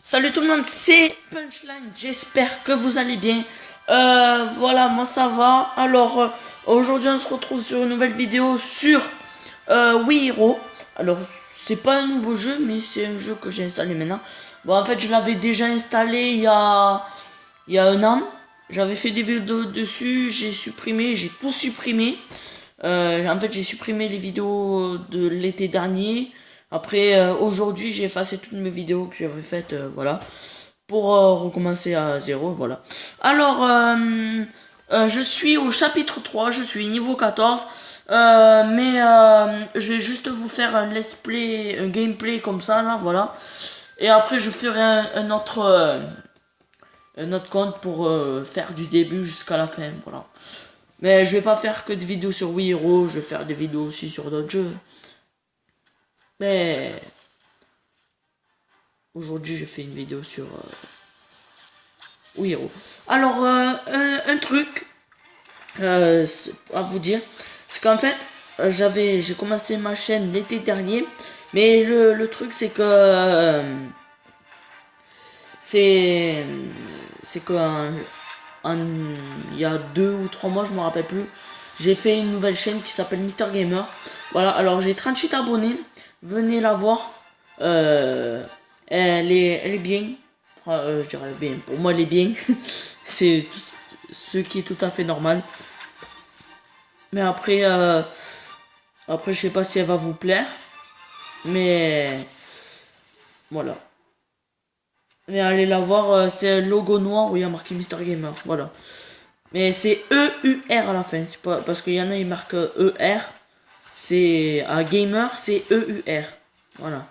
Salut tout le monde, c'est Punchline, j'espère que vous allez bien. Voilà, moi ça va. Alors, aujourd'hui on se retrouve sur une nouvelle vidéo sur Wii Hero. Alors, c'est pas un nouveau jeu, mais c'est un jeu que j'ai installé maintenant. Bon, en fait, je l'avais déjà installé il y a un an. J'avais fait des vidéos dessus, j'ai supprimé, j'ai tout supprimé. En fait, j'ai supprimé les vidéos de l'été dernier. Après, aujourd'hui, j'ai effacé toutes mes vidéos que j'avais faites, voilà, pour recommencer à zéro, voilà. Alors, je suis au chapitre 3, je suis niveau 14, mais je vais juste vous faire un let's play, un gameplay comme ça, là, voilà. Et après, je ferai un autre compte pour faire du début jusqu'à la fin, voilà. Mais je vais pas faire que des vidéos sur Wii Hero, je vais faire des vidéos aussi sur d'autres jeux. Mais aujourd'hui, je fais une vidéo sur Wii Hero. Alors, un truc à vous dire, c'est qu'en fait, j'ai commencé ma chaîne l'été dernier, mais le truc, c'est que c'est que il y a 2 ou 3 mois, je me rappelle plus, j'ai fait une nouvelle chaîne qui s'appelle Mister Gamer. Voilà, alors j'ai 38 abonnés, venez la voir. Elle est bien. Je dirais bien, pour moi elle est bien. C'est ce qui est tout à fait normal. Mais après je sais pas si elle va vous plaire. Mais voilà. Mais allez la voir, c'est un logo noir où il y a marqué Mister Gamer. Voilà. Mais c'est EUR à la fin. C'est pas parce qu'il y en a, ils marquent ER. C'est à gamer, c'est EUR. Voilà.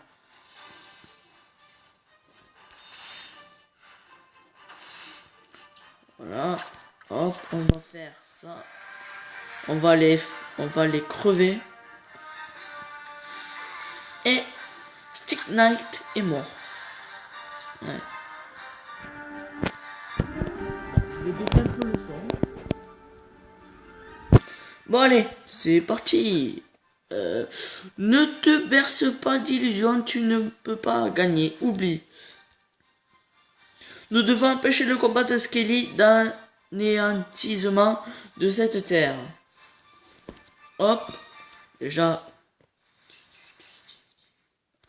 Voilà. Hop, on va faire ça. On va les crever. Et Stick Knight est mort. Ouais. Je vais baisser un peu le son. Bon allez, c'est parti. Ne te berce pas d'illusions, tu ne peux pas gagner. Oublie. Nous devons empêcher le combat de Skelly d'anéantisement de cette terre. Hop. Déjà.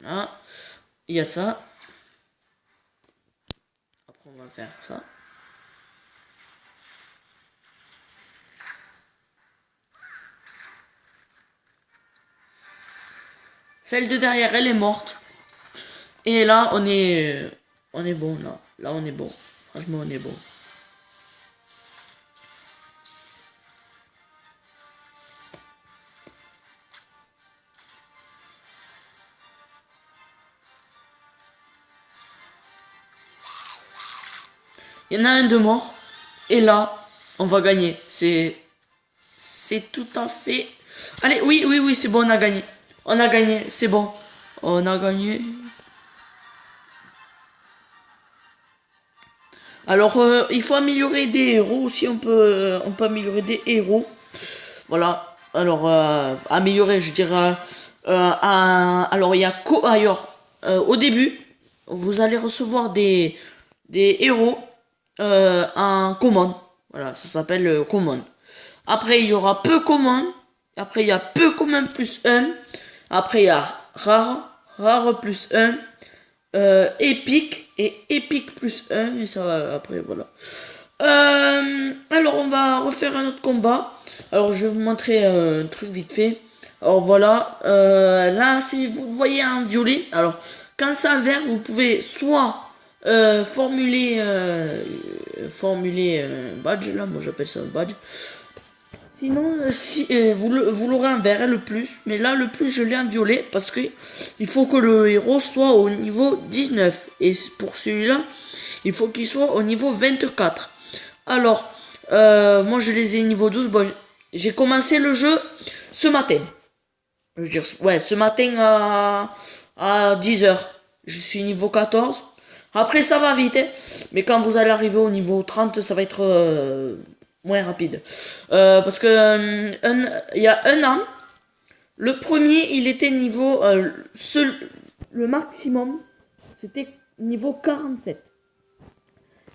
Là. Il y a ça. Après on va faire ça. Celle de derrière, elle est morte. Et là, on est bon, là. Là, on est bon. Franchement, on est bon. Il y en a un de mort. Et là, on va gagner. C'est tout à fait... Allez, oui, c'est bon, on a gagné. On a gagné, c'est bon. On a gagné. Alors, il faut améliorer des héros aussi. On peut améliorer des héros. Voilà. Alors, améliorer, je dirais... alors, il y a... au début, vous allez recevoir des héros en commande. Voilà, ça s'appelle commande. Après, il y aura peu commun. Après, il y a peu commun plus 1. Après, il y a rare plus 1. Épique et épique plus 1. Et ça va après, voilà. Alors, on va refaire un autre combat. Alors, je vais vous montrer un truc vite fait. Alors, voilà. Là, si vous voyez un violet, alors, quand c'est un vert, vous pouvez soit formuler un badge. Là, moi, j'appelle ça un badge. Sinon, si vous l'aurez en vert, le plus. Mais là, le plus, je l'ai en violet. Parce que il faut que le héros soit au niveau 19. Et pour celui-là, il faut qu'il soit au niveau 24. Alors, moi, je les ai niveau 12. Bon, j'ai commencé le jeu ce matin. Je veux dire, ouais, ce matin à 10h. Je suis niveau 14. Après, ça va vite. Hein. Mais quand vous allez arriver au niveau 30, ça va être... moins rapide. Parce que il y a un an, le premier, il était niveau... le maximum, c'était niveau 47.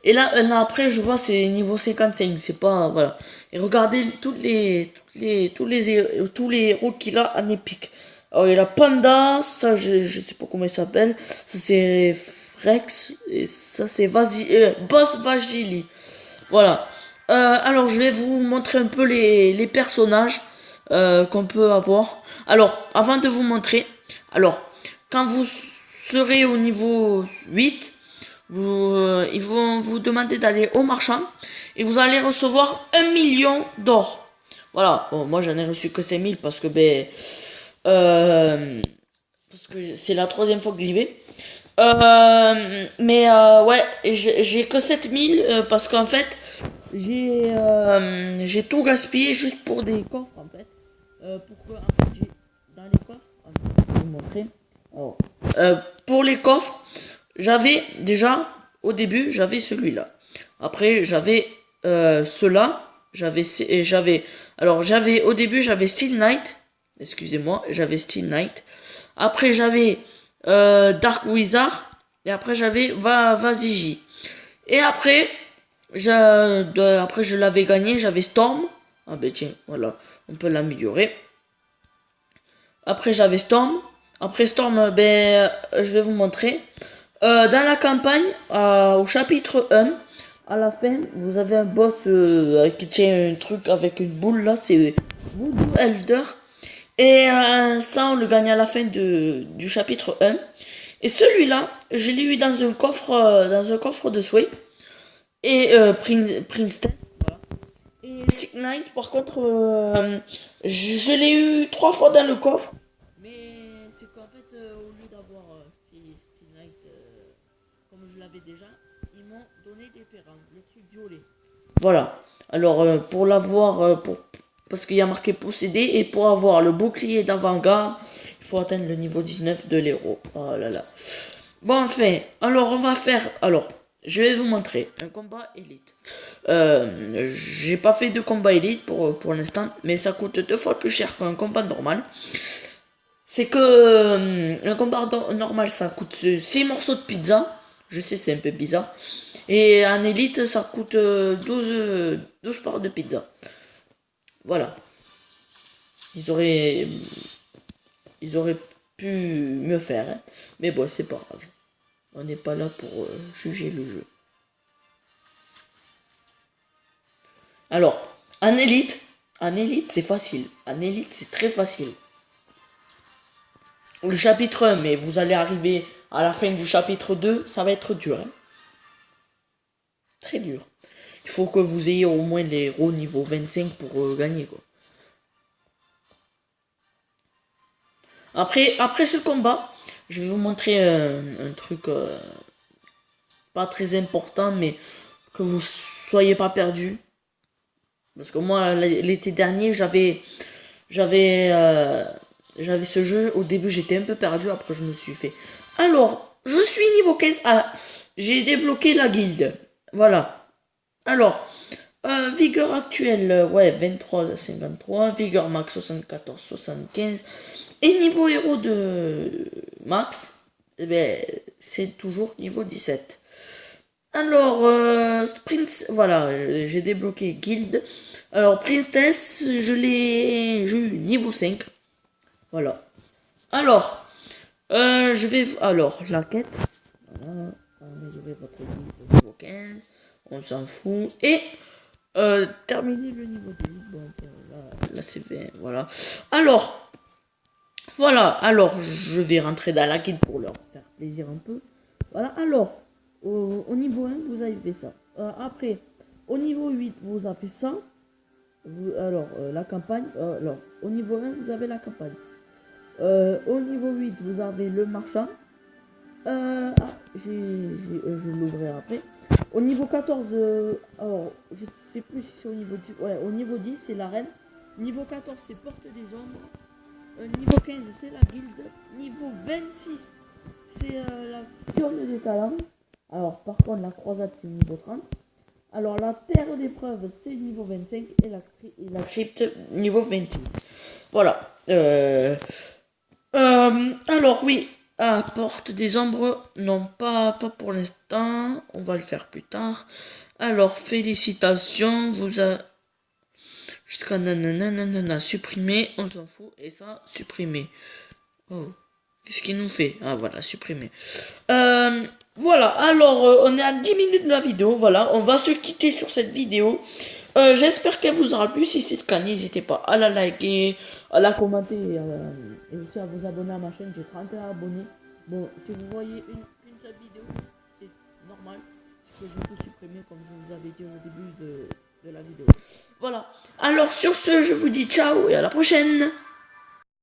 Et là, après, je vois, c'est niveau 55. C'est pas, voilà. Et regardez tous les héros qu'il a en épique. Alors, il y a Panda, ça, je sais pas comment il s'appelle. Ça, c'est Frex. Et ça, c'est Boss Vagili. Voilà. Alors, je vais vous montrer un peu les personnages qu'on peut avoir. Alors, avant de vous montrer, alors, quand vous serez au niveau 8, ils vont vous demander d'aller au marchand et vous allez recevoir 1 million d'or. Voilà, bon, moi j'en ai reçu que 5000 parce que c'est la troisième fois que j'y vais. Ouais, j'ai que 7000 parce qu'en fait, j'ai tout gaspillé juste pour des coffres en fait. Pourquoi en fait, j'ai dans les coffres, je vais vous montrer. Alors, pour les coffres, j'avais déjà au début, j'avais celui-là. Après, j'avais cela. J'avais au début, j'avais Steel Knight. Excusez-moi, j'avais Steel Knight. Après, j'avais Dark Wizard. Et après, j'avais Vaziji. Et après, après, je l'avais gagné. J'avais Storm. Ah ben tiens, voilà. On peut l'améliorer. Après, j'avais Storm. Après Storm, je vais vous montrer. Dans la campagne, au chapitre 1, à la fin, vous avez un boss qui tient un truc avec une boule là, c'est Voodoo Elder. Et ça, on le gagne à la fin du chapitre 1. Et celui-là, je l'ai eu dans un coffre de souhait. Et Prince Tess, voilà. Et Sick Knight, par contre, je l'ai eu 3 fois dans le coffre. Mais c'est qu'en fait, au lieu d'avoir Steel Knight, comme je l'avais déjà, ils m'ont donné des perrins, le truc violet. Voilà. Alors, pour l'avoir, parce qu'il y a marqué posséder, et pour avoir le bouclier d'avant-garde, il faut atteindre le niveau 19 de l'héros. Oh là là. Bon, enfin, alors on va faire. Alors, je vais vous montrer un combat élite. J'ai pas fait de combat élite pour l'instant, mais ça coûte 2 fois plus cher qu'un combat normal. C'est que un combat normal, ça coûte 6 morceaux de pizza. Je sais, c'est un peu bizarre. Et en élite, ça coûte 12 parts de pizza. Voilà. Ils auraient pu mieux faire. Hein. Mais bon, c'est pas grave. On n'est pas là pour juger le jeu. Alors, en élite, c'est facile. En élite, c'est très facile. Le chapitre 1, mais vous allez arriver à la fin du chapitre 2, ça va être dur. Hein. Très dur. Il faut que vous ayez au moins les héros niveau 25 pour gagner, quoi. Après ce combat, je vais vous montrer un truc pas très important, mais que vous soyez pas perdu. Parce que moi, l'été dernier, j'avais ce jeu. Au début, j'étais un peu perdu. Après, je me suis fait. Alors, je suis niveau 15. Ah, j'ai débloqué la guilde. Voilà. Alors, vigueur actuelle, ouais, 23 à 53. Vigueur max 74, 75. Et niveau héros de max, eh ben, c'est toujours niveau 17. Alors, voilà, j'ai débloqué guild. Alors, Princess, j'ai eu niveau 5. Voilà. Alors, alors, la quête. Voilà, améliorez votre guild au niveau 15. On s'en fout. Et, terminer le niveau 10. Bon, là c'est bien, voilà. Alors, voilà, alors, je vais rentrer dans la guide pour leur faire plaisir un peu. Voilà, alors, au niveau 1, vous avez fait ça. Après, au niveau 8, vous avez fait ça. La campagne. Alors, au niveau 1, vous avez la campagne. Au niveau 8, vous avez le marchand. Je l'ouvrirai après. Au niveau 14, alors, je sais plus si c'est au niveau 10. Ouais, au niveau 10, c'est l'arène. Niveau 14, c'est porte des ombres. Niveau 15, c'est la guilde. Niveau 26, c'est la fiole des talents. Alors, par contre, la croisade, c'est niveau 30. Alors, la terre d'épreuve, c'est niveau 25. Et la crypte, niveau 26. Voilà. Alors, oui. Ah, porte des ombres. Non, pas pour l'instant. On va le faire plus tard. Alors, félicitations. Vous a... Jusqu'à nanana, supprimer. On s'en fout. Et ça, supprimer. Oh. Qu'est-ce qu'il nous fait? Ah, voilà, supprimer. Voilà, alors, on est à 10 minutes de la vidéo. Voilà, on va se quitter sur cette vidéo. J'espère qu'elle vous aura plu. Si c'est le cas, n'hésitez pas à la liker, à la commenter et aussi à vous abonner à ma chaîne. J'ai 31 abonnés. Bon, si vous voyez une seule vidéo, c'est normal. C'est que je vais tout supprimer comme je vous avais dit au début de la vidéo. Voilà. Alors sur ce, je vous dis ciao et à la prochaine.